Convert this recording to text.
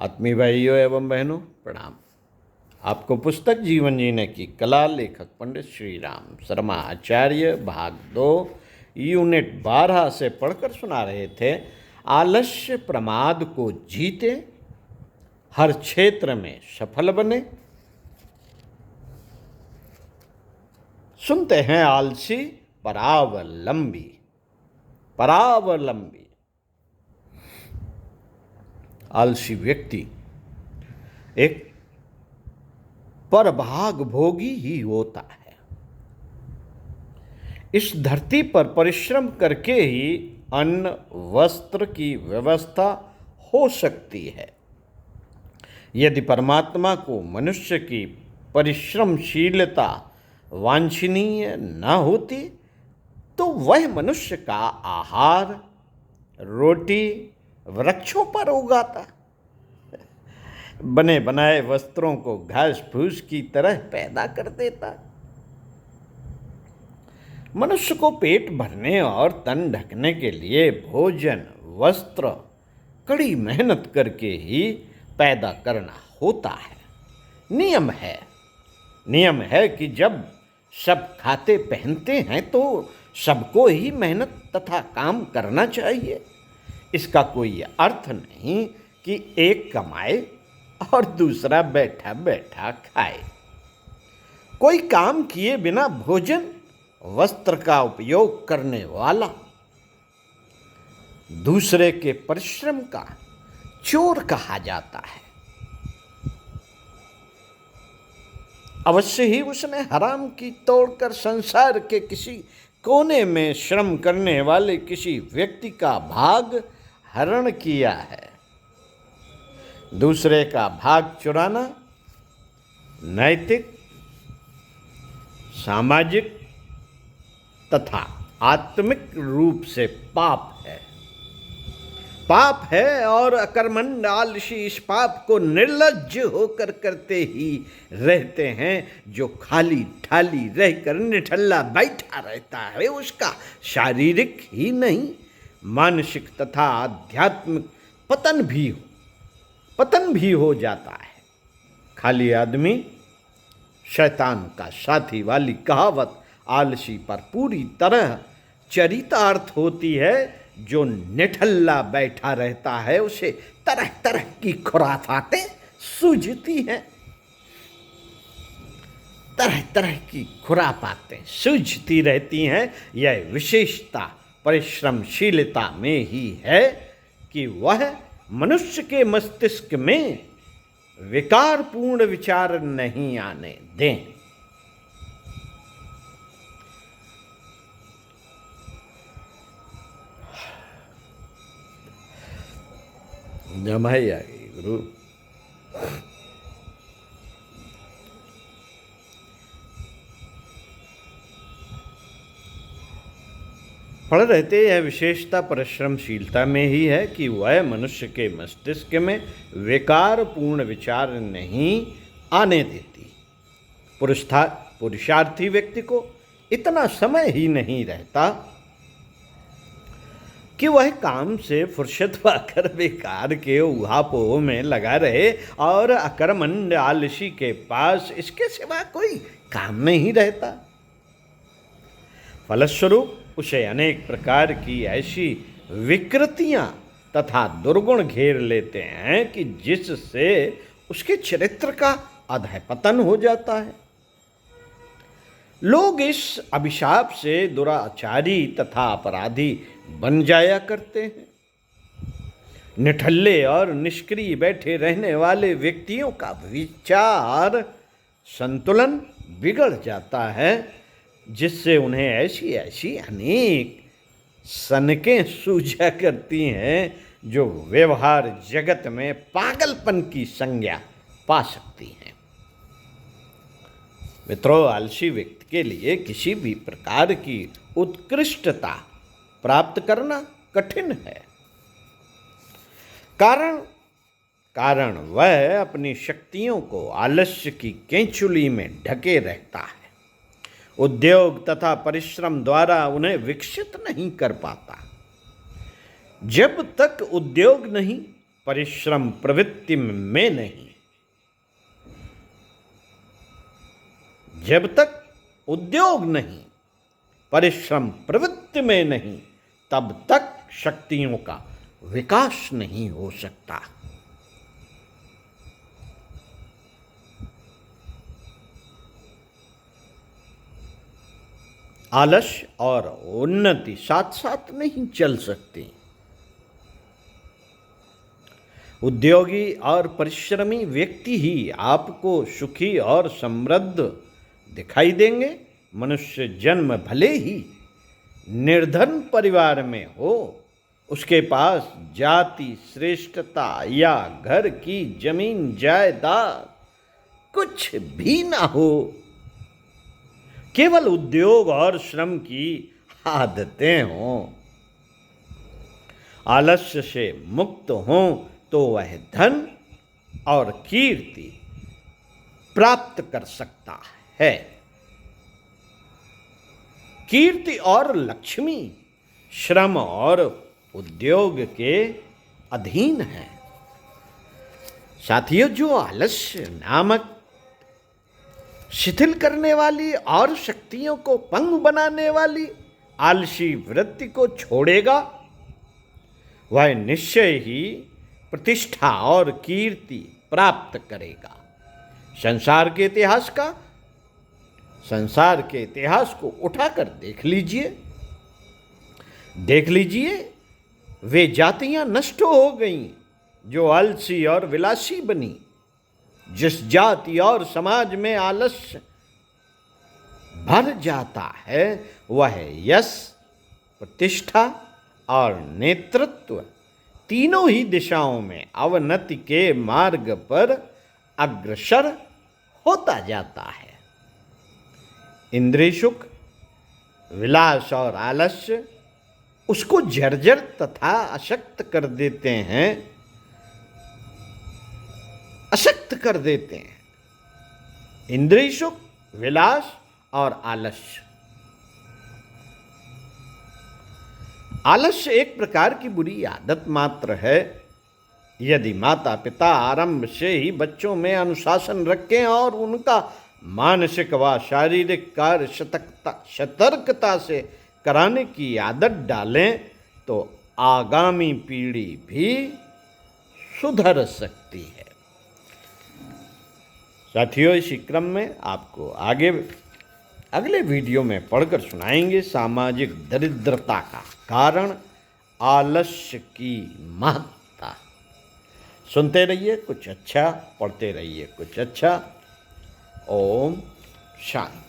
आत्मीय भाइयों एवं बहनों प्रणाम। आपको पुस्तक जीवन जीने की कला लेखक पंडित श्री राम शर्मा आचार्य भाग 2 यूनिट 12 से पढ़कर सुना रहे थे। आलस्य प्रमाद को जीते, हर क्षेत्र में सफल बने। सुनते हैं आलसी परावलंबी। आलसी व्यक्ति एक परभाग भोगी ही होता है। इस धरती पर परिश्रम करके ही अन्न वस्त्र की व्यवस्था हो सकती है। यदि परमात्मा को मनुष्य की परिश्रमशीलता वांछनीय न होती तो वह मनुष्य का आहार रोटी वृक्षों पर उगाता, बने बनाए वस्त्रों को घास फूस की तरह पैदा कर देता। मनुष्य को पेट भरने और तन ढकने के लिए भोजन वस्त्र कड़ी मेहनत करके ही पैदा करना होता है। नियम है कि जब सब खाते पहनते हैं तो सबको ही मेहनत तथा काम करना चाहिए। इसका कोई अर्थ नहीं कि एक कमाए और दूसरा बैठा बैठा खाए। कोई काम किए बिना भोजन वस्त्र का उपयोग करने वाला दूसरे के परिश्रम का चोर कहा जाता है। अवश्य ही उसने हराम की तोड़कर संसार के किसी कोने में श्रम करने वाले किसी व्यक्ति का भाग हरण किया है। दूसरे का भाग चुराना नैतिक, सामाजिक तथा आत्मिक रूप से पाप है और अकर्मण्य आलसी इस पाप को निर्लज्ज होकर करते ही रहते हैं। जो खाली ठाली रहकर निठल्ला बैठा रहता है उसका शारीरिक ही नहीं मानसिक तथा आध्यात्मिक पतन भी हो जाता है। खाली आदमी शैतान का साथी वाली कहावत आलसी पर पूरी तरह चरितार्थ होती है। जो निठल्ला बैठा रहता है उसे तरह तरह की खुराफातें सूझती हैं। तरह तरह की खुराफातें सूझती रहती हैं। यह विशेषता परिश्रमशीलता में ही है कि वह मनुष्य के मस्तिष्क में विकारपूर्ण विचार नहीं आने दें। जमाई आ गई गुरु। पढ़ रहते यह विशेषता परिश्रमशीलता में ही है कि वह मनुष्य के मस्तिष्क में विकारपूर्ण विचार नहीं आने देती। पुरुषार्थी व्यक्ति को इतना समय ही नहीं रहता कि वह काम से फुर्सत पाकर बेकार के उहापोह में लगा रहे और अकर्मण्य आलसी के पास इसके सिवा कोई काम नहीं रहता। फलस्वरूप उसे अनेक प्रकार की ऐसी विकृतियां तथा दुर्गुण घेर लेते हैं कि जिससे उसके चरित्र का अधःपतन हो जाता है। लोग इस अभिशाप से दुराचारी तथा अपराधी बन जाया करते हैं। निठल्ले और निष्क्रिय बैठे रहने वाले व्यक्तियों का विचार संतुलन बिगड़ जाता है, जिससे उन्हें ऐसी ऐसी अनेक सनकें सूझा करती हैं जो व्यवहार जगत में पागलपन की संज्ञा पा सकती हैं। मित्रों, आलसी व्यक्ति के लिए किसी भी प्रकार की उत्कृष्टता प्राप्त करना कठिन है। कारण वह अपनी शक्तियों को आलस्य की केंचुली में ढके रहता है। उद्योग तथा परिश्रम द्वारा उन्हें विकसित नहीं कर पाता। जब तक उद्योग नहीं, परिश्रम प्रवृत्ति में नहीं। जब तक उद्योग नहीं, परिश्रम प्रवृत्ति में नहीं, तब तक शक्तियों का विकास नहीं हो सकता। आलस्य और उन्नति साथ साथ नहीं चल सकती। उद्योगी और परिश्रमी व्यक्ति ही आपको सुखी और समृद्ध दिखाई देंगे। मनुष्य जन्म भले ही निर्धन परिवार में हो, उसके पास जाति श्रेष्ठता या घर की जमीन जायदाद कुछ भी ना हो, केवल उद्योग और श्रम की आदतें हों, आलस्य से मुक्त हों, तो वह धन और कीर्ति प्राप्त कर सकता है। कीर्ति और लक्ष्मी श्रम और उद्योग के अधीन है। साथियों, जो आलस्य नामक शिथिल करने वाली और शक्तियों को पंग बनाने वाली आलसी वृत्ति को छोड़ेगा, वह निश्चय ही प्रतिष्ठा और कीर्ति प्राप्त करेगा। संसार के इतिहास को उठाकर देख लीजिए, वे जातियां नष्ट हो गईं जो आलसी और विलासी बनी। जिस जाति और समाज में आलस्य भर जाता है, वह यश, प्रतिष्ठा और नेतृत्व तीनों ही दिशाओं में अवनति के मार्ग पर अग्रसर होता जाता है। इंद्रिय सुख, विलास और आलस्य उसको जर्जर तथा अशक्त कर देते हैं, इंद्रिय सुख, विलास और आलस्य। आलस्य एक प्रकार की बुरी आदत मात्र है। यदि माता पिता आरंभ से ही बच्चों में अनुशासन रखें और उनका मानसिक व शारीरिक कार्य सतर्कता से कराने की आदत डालें, तो आगामी पीढ़ी भी सुधर सकती है। साथियों, इसी क्रम में आपको अगले वीडियो में पढ़कर सुनाएंगे सामाजिक दरिद्रता का कारण आलस्य की महत्ता। सुनते रहिए कुछ अच्छा, पढ़ते रहिए कुछ अच्छा। ओम शांति।